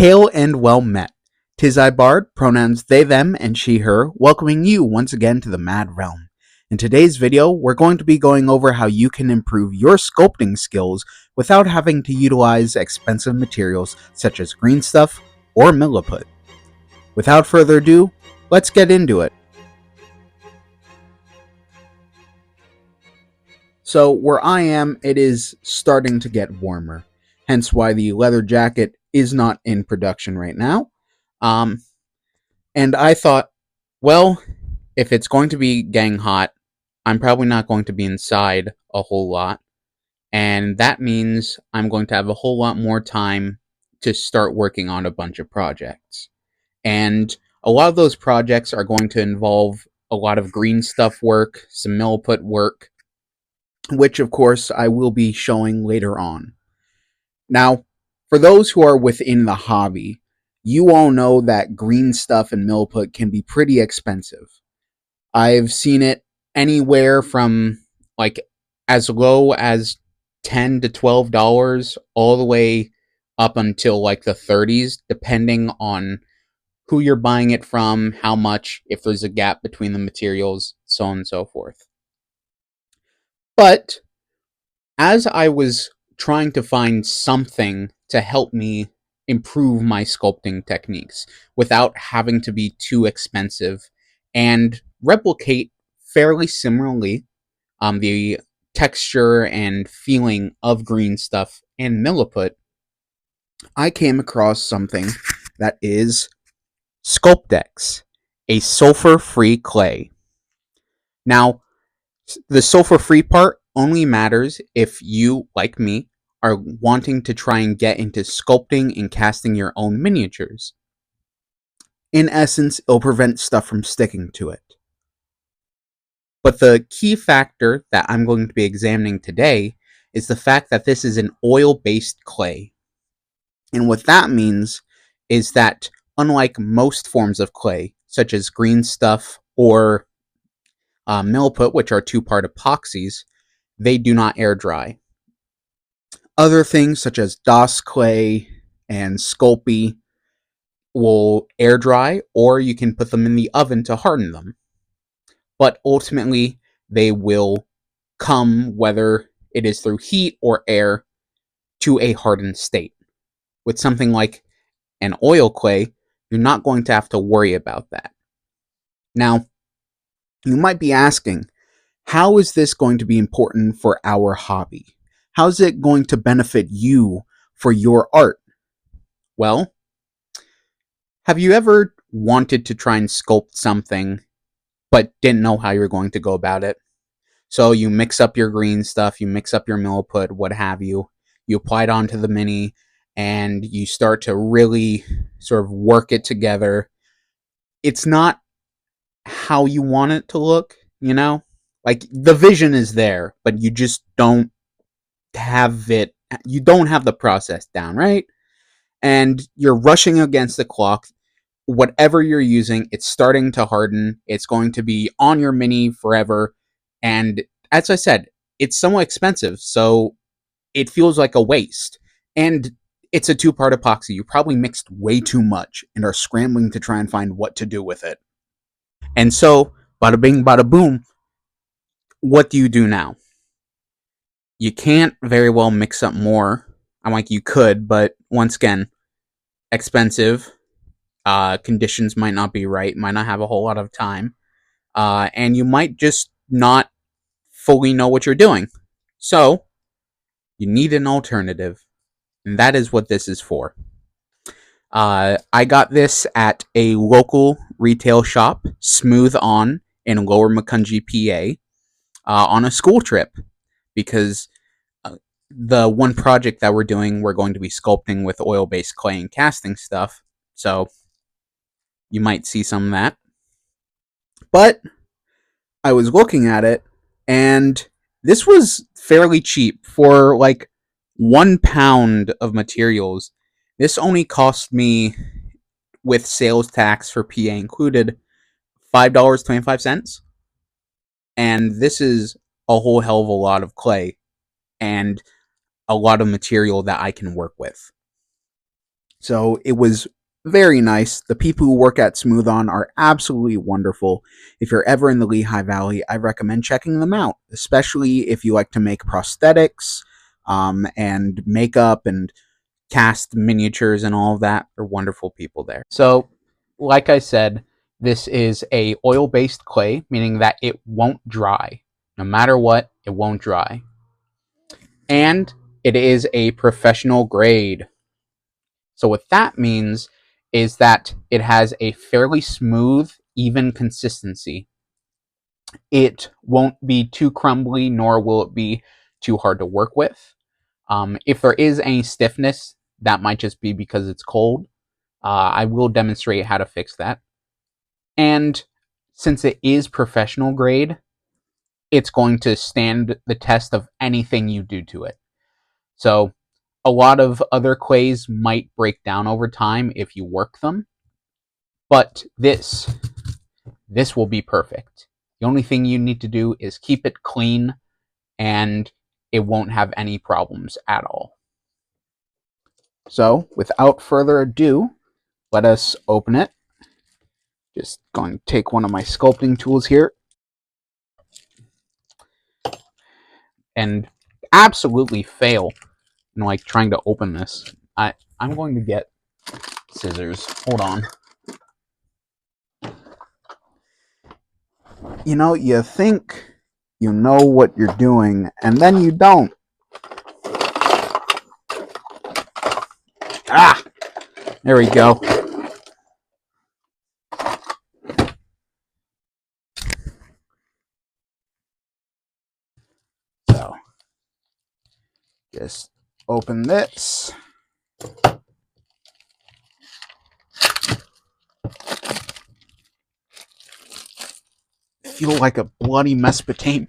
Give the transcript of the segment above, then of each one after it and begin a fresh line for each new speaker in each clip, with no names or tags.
Hail and well met. 'Tis I Bard, pronouns they, them, and she, her, welcoming you once again to the Mad Realm. In today's video, we're going to be going over how you can improve your sculpting skills without having to utilize expensive materials such as green stuff or milliput. Without further ado, let's get into it. So where I am, it is starting to get warmer, hence why the leather jacket is not in production right now. And I thought, well, if it's going to be getting hot, I'm probably not going to be inside a whole lot. And that means I'm going to have a whole lot more time to start working on a bunch of projects. And a lot of those projects are going to involve a lot of green stuff work, some milliput work, which of course I will be showing later on. Now, for those who are within the hobby, you all know that green stuff and milliput can be pretty expensive. I've seen it anywhere from like as low as $10 to $12 all the way up until like the 30s, depending on who you're buying it from, how much, if there's a gap between the materials, so on and so forth. But as I was trying to find something to help me improve my sculpting techniques without having to be too expensive and replicate fairly similarly the texture and feeling of green stuff and milliput, I came across something that is Sculptex, a sulfur-free clay. Now, the sulfur-free part only matters if you, like me, are wanting to try and get into sculpting and casting your own miniatures. In essence, it'll prevent stuff from sticking to it. But the key factor that I'm going to be examining today is the fact that this is an oil-based clay. And what that means is that unlike most forms of clay, such as green stuff or milliput, which are two-part epoxies, they do not air dry. Other things such as DOS clay and Sculpey will air dry, or you can put them in the oven to harden them. But ultimately, they will come, whether it is through heat or air, to a hardened state. With something like an oil clay, you're not going to have to worry about that. Now, you might be asking, how is this going to be important for our hobby? How is it going to benefit you for your art? Well, have you ever wanted to try and sculpt something but didn't know how you were going to go about it? So you mix up your green stuff, you mix up your milliput, what have you. You apply it onto the mini, and you start to really sort of work it together. It's not how you want it to look, you know? Like, the vision is there, but you just don't have it, you don't have the process down, right? And you're rushing against the clock. Whatever you're using, it's starting to harden. It's going to be on your mini forever. And as I said, it's somewhat expensive, so it feels like a waste. And it's a two-part epoxy. You probably mixed way too much and are scrambling to try and find what to do with it. And so, bada bing, bada boom, what do you do now? You can't very well mix up more. I'm like, you could, but once again, expensive. Conditions might not be right, might not have a whole lot of time. And you might just not fully know what you're doing. So, you need an alternative. And that is what this is for. I got this at a local retail shop, Smooth On, in Lower Macungie, PA, on a school trip. Because the one project that we're doing, we're going to be sculpting with oil-based clay and casting stuff. So, you might see some of that. But I was looking at it, and this was fairly cheap for like 1 pound of materials. This only cost me, with sales tax for PA included, $5.25. And this is a whole hell of a lot of clay and a lot of material that I can work with. So it was very nice. The people who work at Smooth On are absolutely wonderful. If you're ever in the Lehigh Valley, I recommend checking them out, especially if you like to make prosthetics and makeup and cast miniatures and all of that. They're wonderful people there. So, like I said, this is a oil-based clay, meaning that it won't dry. No matter what, it won't dry. And it is a professional grade. So what that means is that it has a fairly smooth, even consistency. It won't be too crumbly, nor will it be too hard to work with. If there is any stiffness, that might just be because it's cold. I will demonstrate how to fix that. And since it is professional grade, it's going to stand the test of anything you do to it. So a lot of other clays might break down over time if you work them, but this will be perfect. The only thing you need to do is keep it clean and it won't have any problems at all. So without further ado, let us open it. Just going to take one of my sculpting tools here and absolutely fail in like trying to open this. I'm going to get scissors. Hold on. You know, you think you know what you're doing, and then you don't. Ah! There we go. So, just open this. Feel like a bloody Mesopotamia.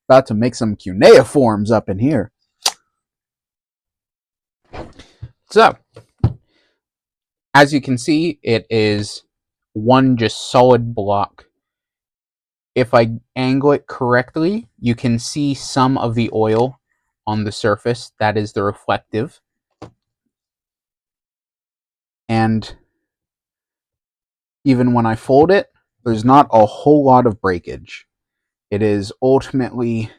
About to make some cuneiforms up in here. So, as you can see, it is one just solid block. If I angle it correctly, you can see some of the oil on the surface. That is the reflective. And even when I fold it, there's not a whole lot of breakage. It is ultimately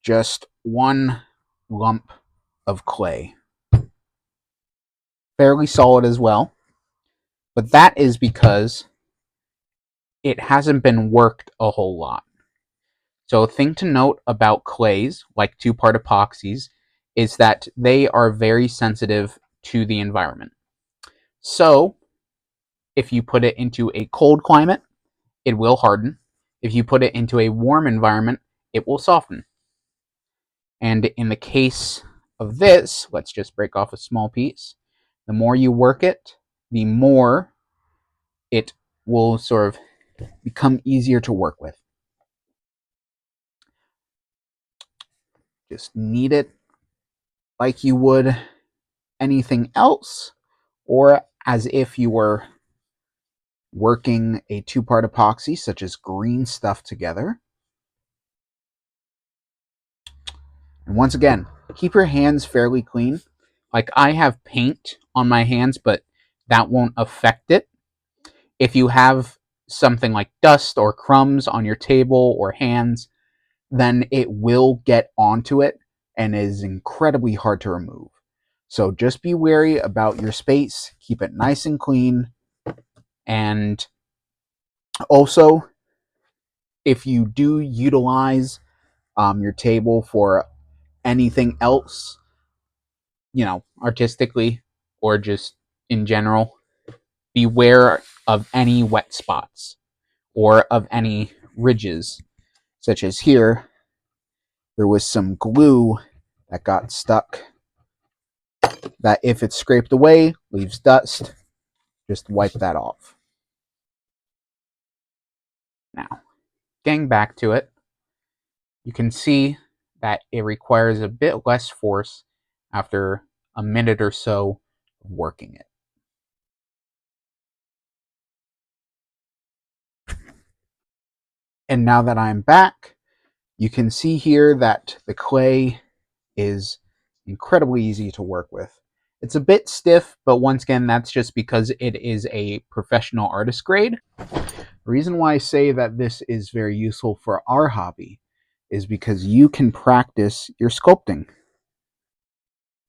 just one lump of clay. Fairly solid as well. But that is because it hasn't been worked a whole lot. So a thing to note about clays, like two-part epoxies, is that they are very sensitive to the environment. So if you put it into a cold climate, it will harden. If you put it into a warm environment, it will soften. And in the case of this, let's just break off a small piece. The more you work it, the more it will sort of become easier to work with. Just knead it like you would anything else, or as if you were working a two-part epoxy, such as green stuff together. And once again, keep your hands fairly clean. Like I have paint on my hands, but that won't affect it. If you have something like dust or crumbs on your table or hands, then it will get onto it and is incredibly hard to remove. So just be wary about your space, keep it nice and clean, and also if you do utilize your table for anything else, you know, artistically or just in general, beware of any wet spots or of any ridges, such as here, there was some glue that got stuck that if it's scraped away, leaves dust, just wipe that off. Now, getting back to it, you can see that it requires a bit less force after a minute or so of working it. And now that I'm back, you can see here that the clay is incredibly easy to work with. It's a bit stiff, but once again, that's just because it is a professional artist grade. The reason why I say that this is very useful for our hobby is because you can practice your sculpting.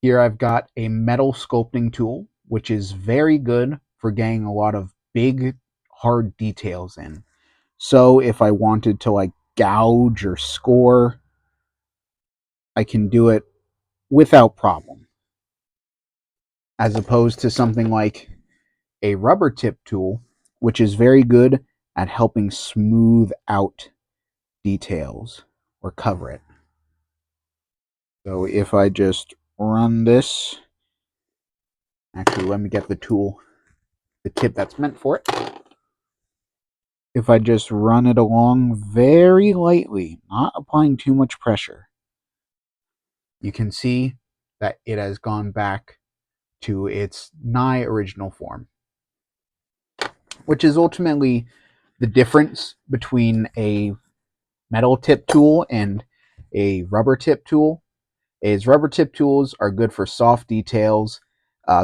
Here I've got a metal sculpting tool, which is very good for getting a lot of big, hard details in. So if I wanted to like gouge or score, I can do it without problem. As opposed to something like a rubber tip tool, which is very good at helping smooth out details or cover it. So if I just run this, actually let me get the tool, the tip that's meant for it. If I just run it along very lightly, not applying too much pressure, you can see that it has gone back to its nigh original form, which is ultimately the difference between a metal tip tool and a rubber tip tool. Is rubber tip tools are good for soft details,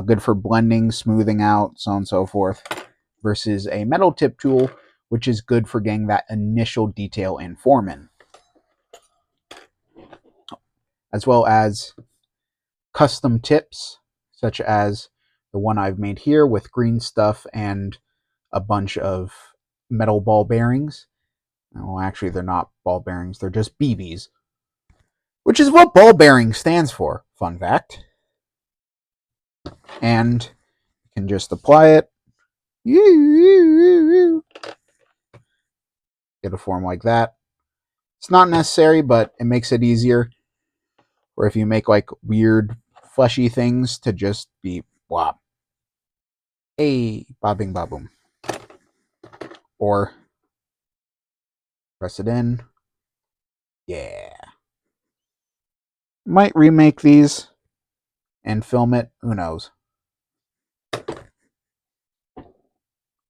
good for blending, smoothing out, so on and so forth, versus a metal tip tool, which is good for getting that initial detail and form in, as well as custom tips, such as the one I've made here with green stuff and a bunch of metal ball bearings. Well, actually, they're not ball bearings, they're just BBs, which is what ball bearing stands for. Fun fact. And you can just apply it. Get a form like that. It's not necessary, but it makes it easier. Or if you make like weird fleshy things to just be blah. Hey, bobbing boom. Or press it in. Yeah. Might remake these and film it. Who knows?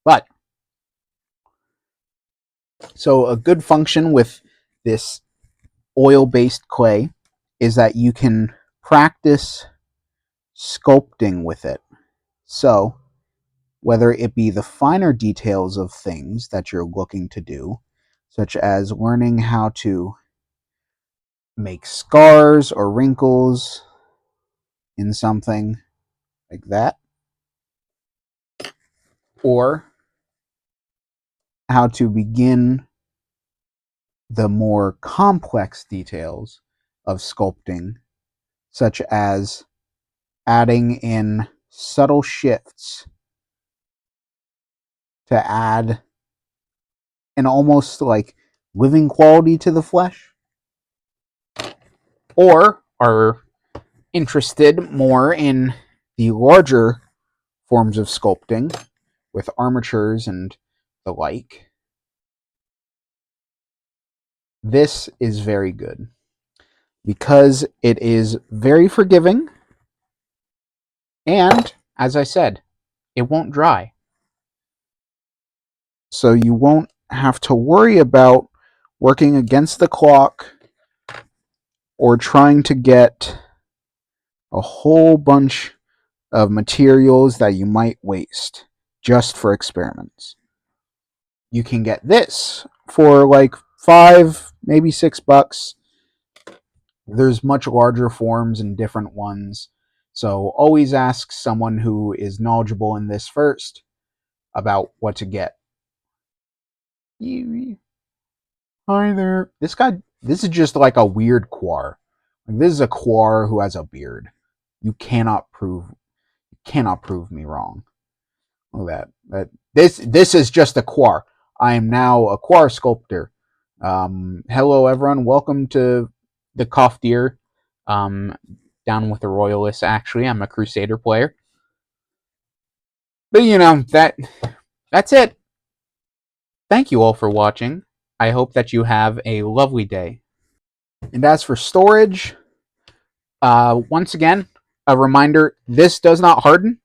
But so a good function with this oil-based clay is that you can practice sculpting with it. So whether it be the finer details of things that you're looking to do, such as learning how to make scars or wrinkles in something like that, or how to begin the more complex details of sculpting, such as adding in subtle shifts to add an almost like living quality to the flesh, or are interested more in the larger forms of sculpting with armatures and the like, this is very good because it is very forgiving, and as I said, it won't dry. So you won't have to worry about working against the clock or trying to get a whole bunch of materials that you might waste just for experiments. You can get this for like $5, maybe $6. There's much larger forms and different ones. So always ask someone who is knowledgeable in this first about what to get. Hi there. This is just like a weird quar. Like, this is a quar who has a beard. You cannot prove me wrong. Look at that. This is just a quar. I am now a quar sculptor. Hello everyone. Welcome to the Kofdir. Down with the Royalists. Actually, I'm a Crusader player. But you know that's it. Thank you all for watching. I hope that you have a lovely day. And as for storage, once again, a reminder: this does not harden,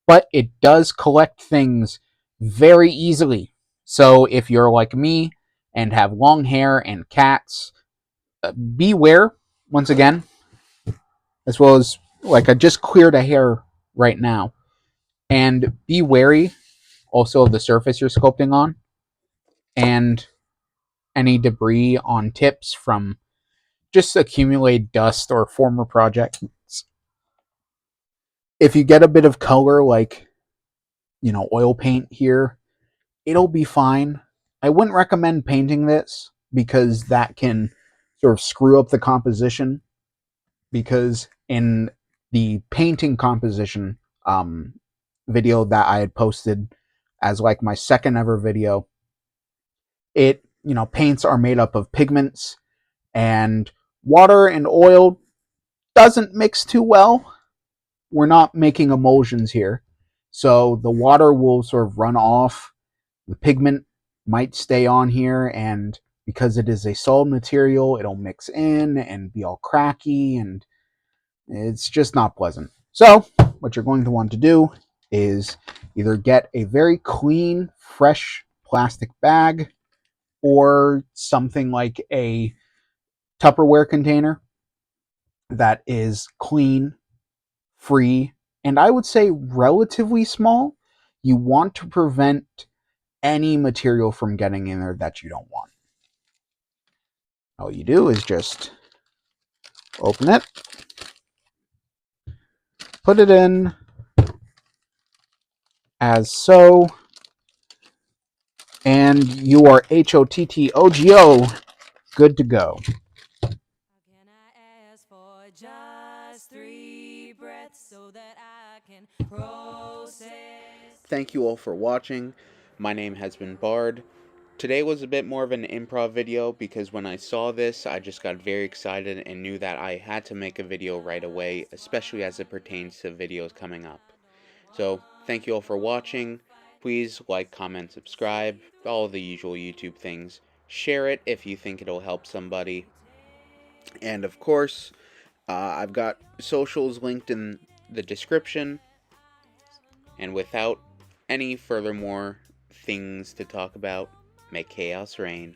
but it does collect things very easily. So if you're like me and have long hair and cats, beware, once again, as well as like I just cleared a hair right now. And be wary also of the surface you're sculpting on and any debris on tips from just accumulated dust or former projects. If you get a bit of color, like, oil paint here, it'll be fine. I wouldn't recommend painting this because that can sort of screw up the composition. Because in the painting composition video that I had posted as like my second ever video, paints are made up of pigments, and water and oil doesn't mix too well. We're not making emulsions here. So the water will sort of run off. The pigment might stay on here, and because it is a solid material, it'll mix in and be all cracky, and it's just not pleasant. So what you're going to want to do is either get a very clean, fresh plastic bag or something like a Tupperware container that is clean, free, and I would say relatively small. You want to prevent any material from getting in there that you don't want. All you do is just open it, put it in as so, and you are HOTTOGO good to go. Can I ask for just 3 breaths so that I can process? Thank you all for watching. My name has been Bard. Today was a bit more of an improv video because when I saw this, I just got very excited and knew that I had to make a video right away, especially as it pertains to videos coming up. So, thank you all for watching. Please like, comment, subscribe, all the usual YouTube things. Share it if you think it'll help somebody. And of course, I've got socials linked in the description. And without any furthermore things to talk about, may chaos reign.